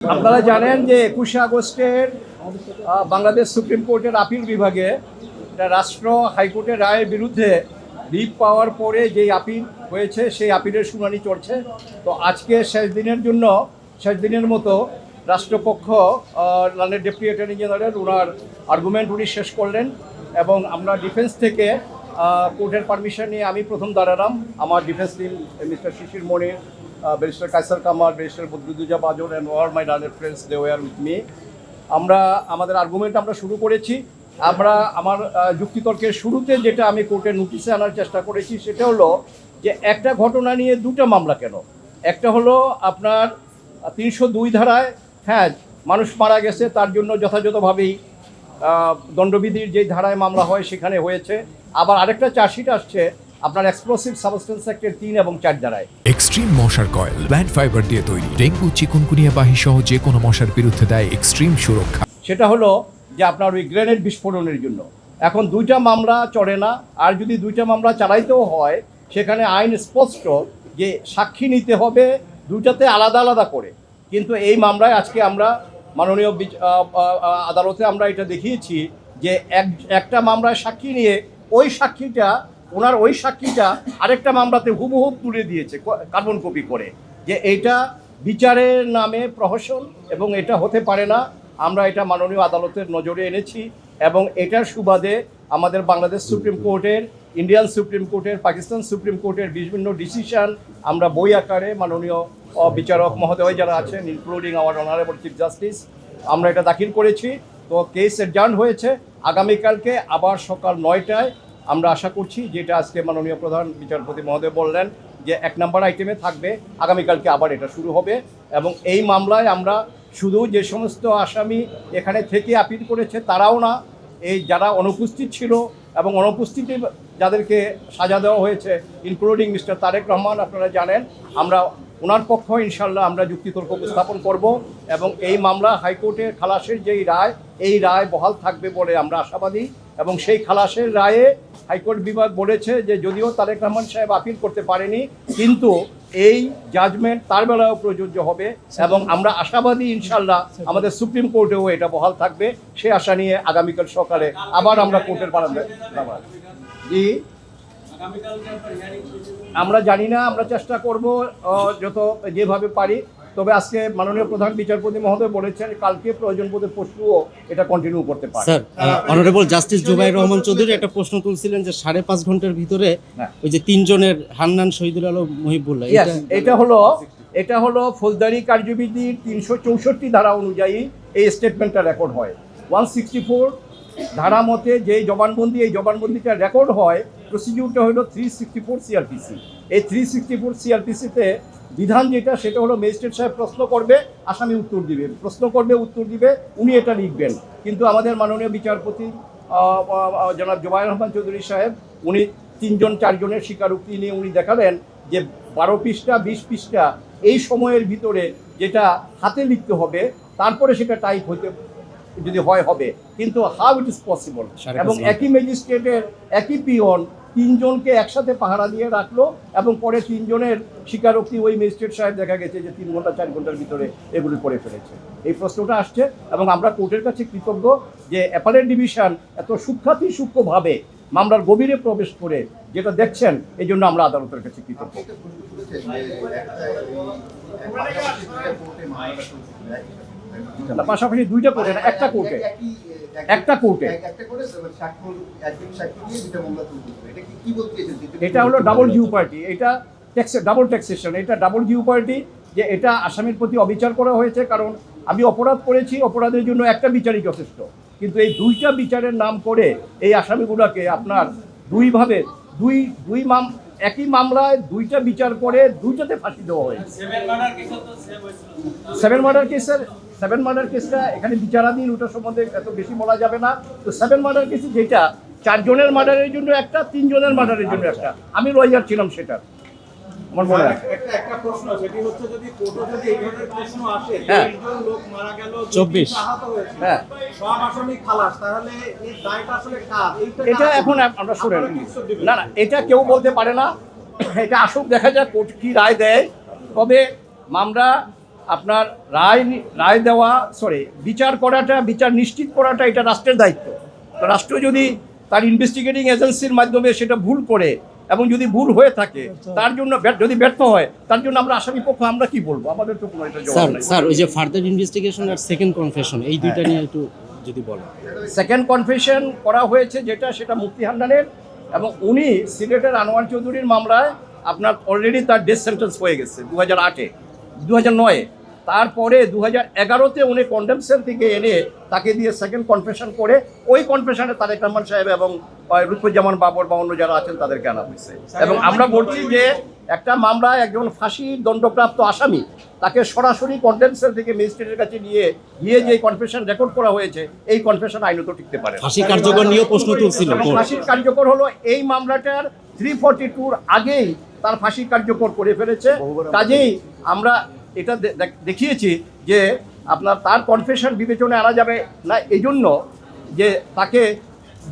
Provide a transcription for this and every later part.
আপনারা জানেন যে 21শে আগস্টের বাংলাদেশ সুপ্রিম কোর্টের আপিল বিভাগে রাষ্ট্র হাইকোর্টের রায়ের বিরুদ্ধে রিট পাওয়ার পরে যেই আপিল হয়েছে সেই আপিলের শুনানি চলছে। তো আজকে শেষ দিনের মতো রাষ্ট্রপক্ষ লন্ডনের ডেপুটি অ্যাটর্নি জেনারেল ওনার আর্গুমেন্ট উনি শেষ করলেন এবং আমরা ডিফেন্স থেকে কোর্টের পারমিশন নিয়ে আমি প্রথম দাঁড়ালাম। আমার defence team mister Shishir Monir, barrister Kaiser Kamal, barrister Badruddoza বাজন and all my learned friends they were with me. আমরা আমাদের আর্গুমেন্ট আমরা শুরু করেছি। আমার যুক্তিতর্কের শুরুতে যেটা আমি কোর্টের নোটিশে আনার চেষ্টা করেছি সেটা হলো যে একটা ঘটনা নিয়ে দুটো মামলা কেন। একটা হলো আপনার 302 ধারায় মানুষ মারা গেছে, তার জন্য যথাযথভাবেই দণ্ডবিধির যে ধারায় মামলা হয় সেখানে হয়েছে। আবার আরেকটা চার্জশিট আসছে আপনার এক্সপ্লোসিভ সাবস্টেন্স অ্যাক্টের 3 এবং 4 ধারায়। এক্সট্রিম মশার কয়েল প্ল্যান্ট ফাইবার দিয়ে তৈরি, ডেঙ্গু চিকুনগুনিয়া বাহি সহ যে কোনো মশার বিরুদ্ধে দেয় এক্সট্রিম সুরক্ষা। সেটা হলো যে আপনার ওই গ্রেনেড বিস্ফোরণের জন্য। এখন 2টা মামলা চলে না, আর যদি 2টা মামলা চালাইতেও হয় সেখানে আইন স্পষ্ট যে সাক্ষী নিতে হবে 2টাতে আলাদা আলাদা করে। কিন্তু এই মামলায় আজকে আমরা মাননীয় আদালতে আমরা এটা দেখিয়েছি যে একটা মামলায় সাক্ষী নিয়ে ওই সাক্ষীটা আরেকটা মামলাতে হুবহু তুলে দিয়েছে কার্বন কপি করে, যে এইটা বিচারের নামে প্রহসন এবং এটা হতে পারে না। আমরা এটা মাননীয় আদালতের নজরে এনেছি এবং এটার সুবাদে আমাদের বাংলাদেশ সুপ্রিম কোর্টের, ইন্ডিয়ান সুপ্রিম কোর্টের, পাকিস্তান সুপ্রিম কোর্টের বিভিন্ন ডিসিশন আমরা বই আকারে মাননীয় বিচারক মহোদয় যারা আছেন including hour honourable chief justice আমরা এটা দাখিল করেছি। তো কেস অ্যাডজার্ন হয়েছে আগামীকালকে আবার সকাল 9টায়। আমরা আশা করছি যেটা আজকে মাননীয় প্রধান বিচারপতি মহোদয় বললেন যে 1 নম্বর আইটেমে থাকবে, আগামীকালকে আবার এটা শুরু হবে। এবং এই মামলায় আমরা শুধু যে সমস্ত আসামি এখানে থেকে আপিল করেছে তারাও না, এই যারা অনুপস্থিত ছিল এবং অনুপস্থিতি যাদেরকে সাজা দেওয়া হয়েছে ইনক্লুডিং মিস্টার তারেক রহমান, আপনারা জানেন আমরা ওনার পক্ষ ইনশাল্লাহ আমরা যুক্তিতর্ক উপস্থাপন করব এবং এই মামলা হাইকোর্টের খালাসের যেই রায় এই রায় বহাল থাকবে বলে আমরা আশাবাদী। এবং সেই খালাসের রায়ে হাইকোর্ট বিভাগ বলেছে যে যদিও তারেক রহমান সাহেব আপিল করতে পারেনি কিন্তু এই জাজমেন্ট তার বেলায়ও প্রযোজ্য হবে এবং আমরা আশাবাদী ইনশাল্লাহ আমাদের সুপ্রিম কোর্টেও এটা বহাল থাকবে। সে আশা নিয়ে আগামীকাল সকালে আবার আমরা কোর্টের বারান্দায় জি আমরা জানি না, আমরা চেষ্টা করব যেভাবে পারি। তবে আজকে মাননীয় প্রধান বিচারপতি মহোদয় বলেছেন কালকে প্রয়োজন বোধে পরশুও এটা কন্টিনিউ করতে পারে। Sir, honourable justice Zubair Rahman Chowdhury একটা প্রশ্ন তুলছিলেন যে 5.5 ঘন্টার ভিতরে ওই যে 3 জনের হান্নান, শহীদুল আলম, মহিবুল্লাহ, এটা হলো ফৌজদারি কার্যবিধির 364 ধারা অনুযায়ী এই স্টেটমেন্টটা রেকর্ড হয়। 164 ধারা মতে যে জবানবন্দি, এই জবানবন্দিটা রেকর্ড হয়, প্রসিডিউরটা হলো 364 সিআরপিসি। এই 364 সিআরপিসিতে বিধান যেটা সেটা হলো ম্যাজিস্ট্রেট সাহেব প্রশ্ন করবে, আসামি উত্তর দিবে, প্রশ্ন করবে, উত্তর দিবে, উনি এটা লিখবেন। কিন্তু আমাদের মাননীয় বিচারপতি জনাব জুবাইর রহমান চৌধুরী সাহেব উনি 3 জন 4 জনের স্বীকারোক্তি নিয়ে উনি দেখালেন যে 12 পৃষ্ঠা 20 পৃষ্ঠা এই সময়ের ভিতরে যেটা হাতে লিখতে হবে, তারপরে সেটা টাইপ হইতে যদি হবে, কিন্তু হাউ ইট ইজ পসিবল। এবং একই ম্যাজিস্ট্রেটের একই পিয়ন 3 জনকে একসাথে পাহারা দিয়ে রাখলো এবং পরে 3 জনের স্বীকারোক্তি ওই ম্যাজিস্ট্রেট সাহেব দেখা গেছে যে 3 ঘন্টা 4 ঘন্টার ভিতরে এগুলি করে ফেলেছে। এই প্রশ্নটা আসছে এবং আমরা কোর্টের কাছে কৃতজ্ঞ যে অ্যাপালেট ডিভিশন এত সূক্ষ্মভাবে মামলার গভীরে প্রবেশ করে যেটা দেখছেন, এই জন্য আমরা আদালতের কাছে কৃতজ্ঞ। পাশাপাশি 2টা কোর্টে না, একটা কোর্টে। এটা হলো ডাবল জিউ পার্টি, এটা ডাবল ট্যাক্সেশন, এটা ডাবল জিউ পার্টি যে এটা আসামির প্রতি অবিচার করা হয়েছে। কারণ আমি অপরাধ করেছি, অপরাধের জন্য একটা বিচারই যথেষ্ট, কিন্তু এই 2টা বিচারের নাম করে এই আসামিগুলোকে আপনার দুইভাবে একই মামলায় 2টা বিচার করে 2টাতে ফাঁসি দেওয়া হয়েছে। 7 মার্ডার কেসটা এখানে বিচারাধীন, ওটা সম্বন্ধে এত বেশি বলা যাবে না। তো 7 মার্ডার কেসে যেটা 4 জনের মার্ডারের জন্য একটা, 3 জনের মার্ডারের জন্য একটা, আমি লয়ার ছিলাম সেটা আমার মনে হয়। একটা প্রশ্ন সেটি হচ্ছে যদি কোর্টে যদি এই ধরনের প্রশ্ন আসে, 1 লোক মারা গেল, 24 আহত হয়েছে, সব আসামি খালাস, তাহলে এই দায়টা আসলে কার? এটা এখন আমরা শুনেন না, এটা কেউ বলতে পারে না। এটা আসুক, দেখা যাক কোর্ট কি রায় দেয়। তবে মামলা আপনার রায় দেওয়া বিচার নিশ্চিত করাটা এটা রাষ্ট্রের দায়িত্ব। তো রাষ্ট্র যদি তার ইনভেস্টিগেটিং এজেন্সির মাধ্যমে সেটা ভুল করে এবং যদি ভুল হয়ে থাকে তার জন্য যদি ব্যর্থ হয় তার জন্য আমরা আসামি পক্ষ আমরা কি বলবো, আমাদের তো কোনো এটা জবাব নাই। স্যার ওই যে ফার্দার ইনভেস্টিগেশন আর সেকেন্ড কনফেশন এই দুইটা নিয়ে একটু যদি বলেন। সেকেন্ড কনফেশন করা হয়েছে সেটা মুফতি হান্নানের, এবং উনি সিলেটের আনোয়ার চৌধুরীর মামলায় আপনার অলরেডি তার ডেথ সেন্টেন্স হয়ে গেছে 2009-এ। তারপরে 2011-তে উনি কন্ডেম সেল থেকে এনে তাকে দিয়ে সেকেন্ড কনফেশন করে ওই কনফেশনে তারেক রহমান সাহেব এবং লুৎফুজ্জামান বাবর বা অন্য যারা আছেন তাদেরকে আনা হয়েছে। এবং আমরা বলছি যে একটা মামলায় একজন ফাঁসির দণ্ডপ্রাপ্ত আসামি তাকে সরাসরি কন্ডেম সেল থেকে ম্যাজিস্ট্রেটের কাছে গিয়ে যে কনফেশন রেকর্ড করা হয়েছে এই কনফেশন আইনত টিকতে পারে না। ফাঁসি কার্যকর নিয়েও প্রশ্ন তুলছিল। ফাঁসির কার্যকর হলো এই মামলাটার 342 আগেই তার ফাঁসি কার্যকর করে ফেলেছে। কাজেই আমরা এটা দেখিয়েছি যে আপনার তার কনফেশন বিবেচনায় আনা যাবে না, এই জন্য যে তাকে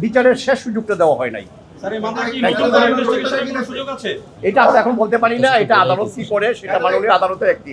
বিচারের শেষ সুযোগটা দেওয়া হয় নাই। স্যার এই মামলায় কি নতুন করে ইনভেস্টিগেশনের কোনো সুযোগ আছে? এটা আমরা এখন বলতে পারি না, এটা আদালত কি করে সেটা মাননীয় আদালতের একটি